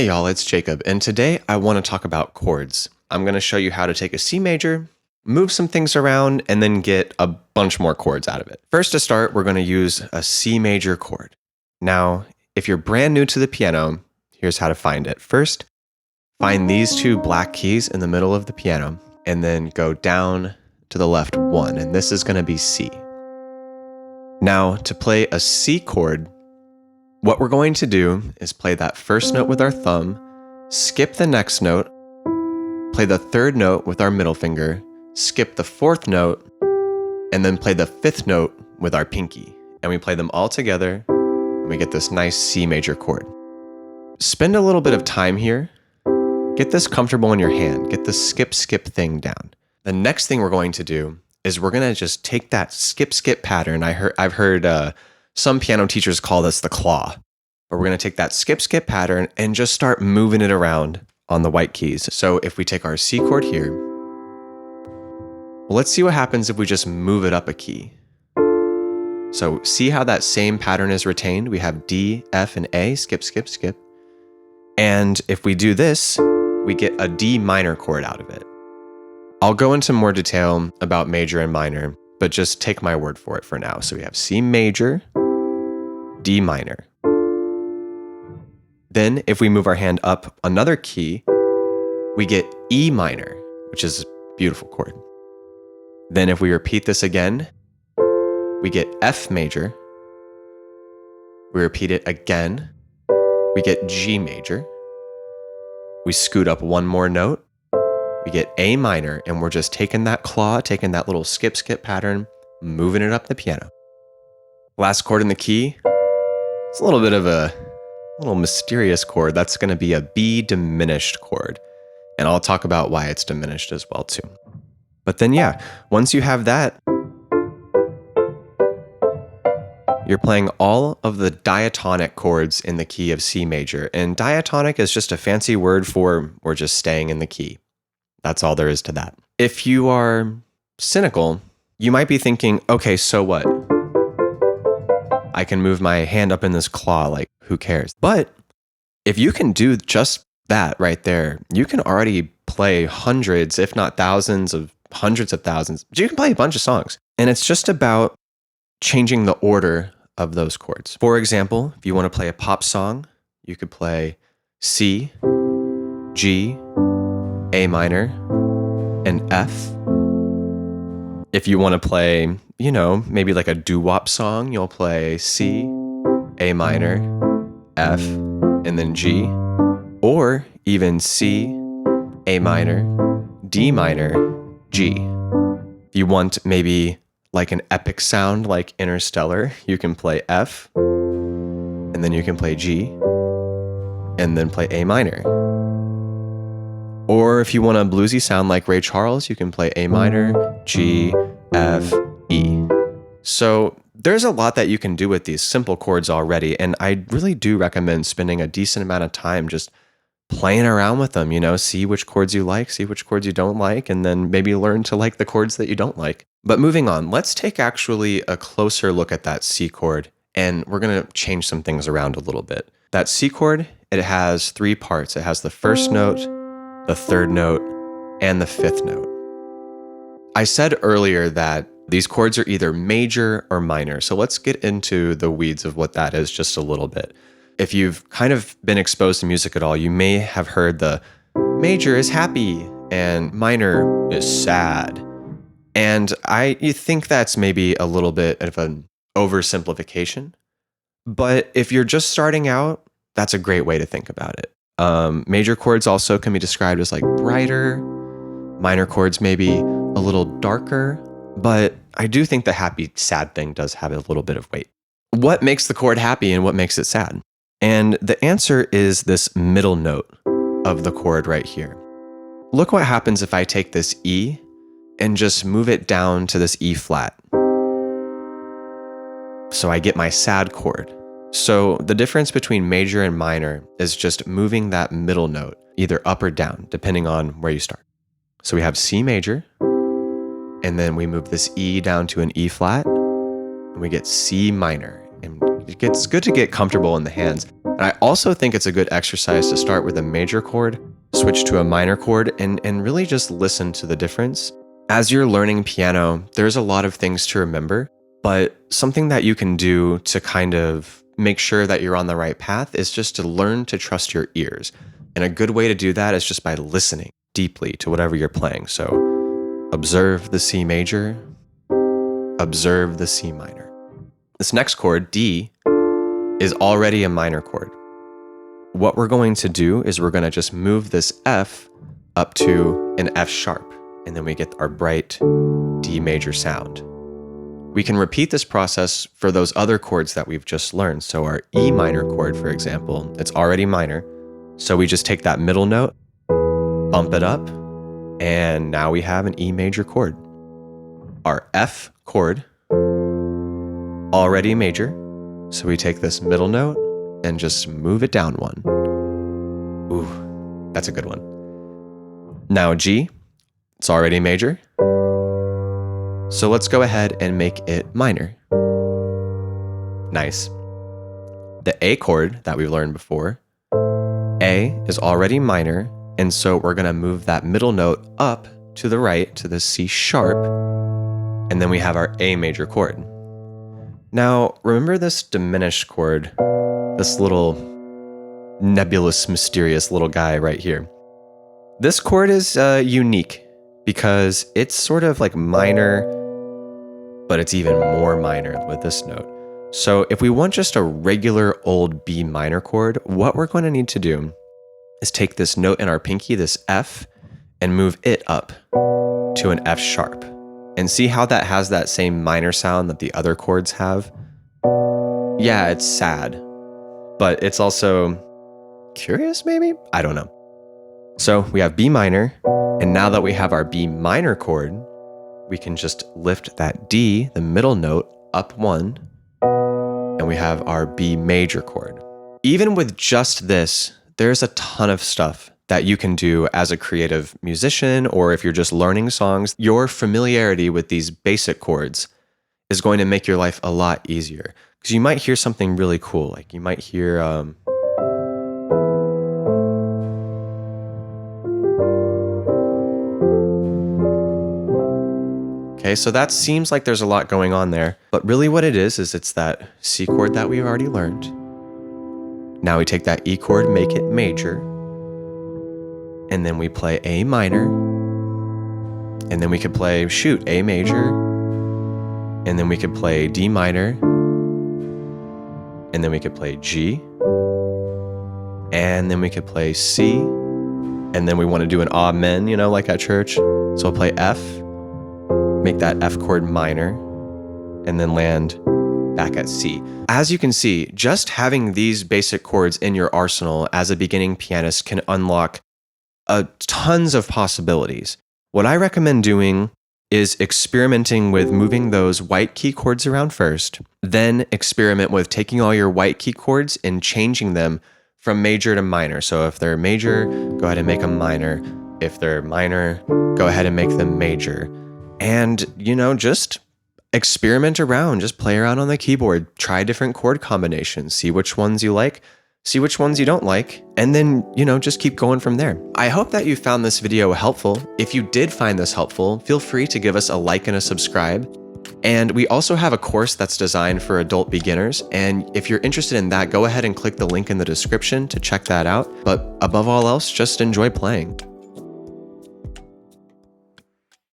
Hey y'all, it's Jacob, and today I want to talk about chords. I'm going to show you how to take a C major, move some things around, and then get a bunch more chords out of it. First to start, we're going to use a C major chord. Now, if you're brand new to the piano, here's how to find it. First, find these two black keys in the middle of the piano, and then go down to the left one, and this is going to be C. Now, to play a C chord, what we're going to do is play that first note with our thumb, skip the next note, play the third note with our middle finger, skip the fourth note, and then play the fifth note with our pinky. And we play them all together, and we get this nice C major chord. Spend a little bit of time here. Get this comfortable in your hand. Get the skip thing down. The next thing we're going to do is we're going to just take that skip pattern. I've heard some piano teachers call this the claw, but we're going to take that skip pattern and just start moving it around on the white keys. So if we take our C chord here, well, let's see what happens if we just move it up a key. So see how that same pattern is retained? We have D, F, and A, skip. And if we do this, we get a D minor chord out of it. I'll go into more detail about major and minor, but just take my word for it for now. So we have C major, D minor. Then if we move our hand up another key, we get E minor, which is a beautiful chord. Then if we repeat this again, we get F major. We repeat it again, we get G major. We scoot up one more note, we get A minor, and we're just taking that claw, taking that little skip pattern, moving it up the piano. Last chord in the key, it's a little bit of a little mysterious chord. That's going to be a B diminished chord. And I'll talk about why it's diminished as well too. But then yeah, once you have that, you're playing all of the diatonic chords in the key of C major. And diatonic is just a fancy word for we're just staying in the key. That's all there is to that. If you are cynical, you might be thinking, okay, so what? I can move my hand up in this claw, like who cares? But if you can do just that right there, you can already play hundreds, if not thousands of hundreds of thousands. You can play a bunch of songs. And it's just about changing the order of those chords. For example, if you want to play a pop song, you could play C, G, A minor, and F. If you want to play, maybe like a doo-wop song, you'll play C, A minor, F, and then G. Or even C, A minor, D minor, G. If you want maybe like an epic sound like Interstellar, you can play F, and then you can play G, and then play A minor. Or if you want a bluesy sound like Ray Charles, you can play A minor, G, F, E. So there's a lot that you can do with these simple chords already, and I really do recommend spending a decent amount of time just playing around with them, see which chords you like, see which chords you don't like, and then maybe learn to like the chords that you don't like. But moving on, let's take actually a closer look at that C chord, and we're going to change some things around a little bit. That C chord, it has three parts. It has the first note, the third note, and the fifth note. I said earlier that these chords are either major or minor, so let's get into the weeds of what that is just a little bit. If you've kind of been exposed to music at all, you may have heard the major is happy and minor is sad. And you think that's maybe a little bit of an oversimplification. But if you're just starting out, that's a great way to think about it. Major chords also can be described as like brighter, minor chords maybe a little darker, but I do think the happy sad thing does have a little bit of weight. What makes the chord happy and what makes it sad? And the answer is this middle note of the chord right here. Look what happens if I take this E and just move it down to this E flat. So I get my sad chord. So the difference between major and minor is just moving that middle note, either up or down, depending on where you start. So we have C major, and then we move this E down to an E flat, and we get C minor. And it's good to get comfortable in the hands. I also think it's a good exercise to start with a major chord, switch to a minor chord, and really just listen to the difference. As you're learning piano, there's a lot of things to remember, but something that you can do to kind of make sure that you're on the right path is just to learn to trust your ears. And a good way to do that is just by listening deeply to whatever you're playing. So observe the C major, observe the C minor. This next chord, D, is already a minor chord. What we're going to do is we're going to just move this F up to an F sharp, and then we get our bright D major sound. We can repeat this process for those other chords that we've just learned. So our E minor chord, for example, it's already minor. So we just take that middle note, bump it up, and now we have an E major chord. Our F chord, already major. So we take this middle note and just move it down one. Ooh, that's a good one. Now G, it's already major. So let's go ahead and make it minor. Nice. The A chord that we learned before, A is already minor, and so we're gonna move that middle note up to the right to the C sharp, and then we have our A major chord. Now, remember this diminished chord, this little nebulous, mysterious little guy right here. This chord is unique because it's sort of like minor, but it's even more minor with this note. So if we want just a regular old B minor chord, what we're going to need to do is take this note in our pinky, this F, and move it up to an F sharp. And see how that has that same minor sound that the other chords have? Yeah, it's sad, but it's also curious maybe? I don't know. So we have B minor, and now that we have our B minor chord, we can just lift that D, the middle note, up one, and we have our B major chord. Even with just this, there's a ton of stuff that you can do as a creative musician, or if you're just learning songs. Your familiarity with these basic chords is going to make your life a lot easier. Because you might hear something really cool, like you might hear okay, so that seems like there's a lot going on there, but really what it is it's that C chord that we've already learned. Now we take that E chord, make it major, and then we play A minor, and then we could play, A major, and then we could play D minor, and then we could play G, and then we could play C, and then we want to do an amen, you know, like at church. So we'll play F, make that F chord minor, and then land back at C. As you can see, just having these basic chords in your arsenal as a beginning pianist can unlock tons of possibilities. What I recommend doing is experimenting with moving those white key chords around first, then experiment with taking all your white key chords and changing them from major to minor. So if they're major, go ahead and make them minor. If they're minor, go ahead and make them major. And, you know, just experiment around, just play around on the keyboard, try different chord combinations, see which ones you like, see which ones you don't like, and then, you know, just keep going from there. I hope that you found this video helpful. If you did find this helpful, feel free to give us a like and a subscribe. And we also have a course that's designed for adult beginners. And if you're interested in that, go ahead and click the link in the description to check that out. But above all else, just enjoy playing.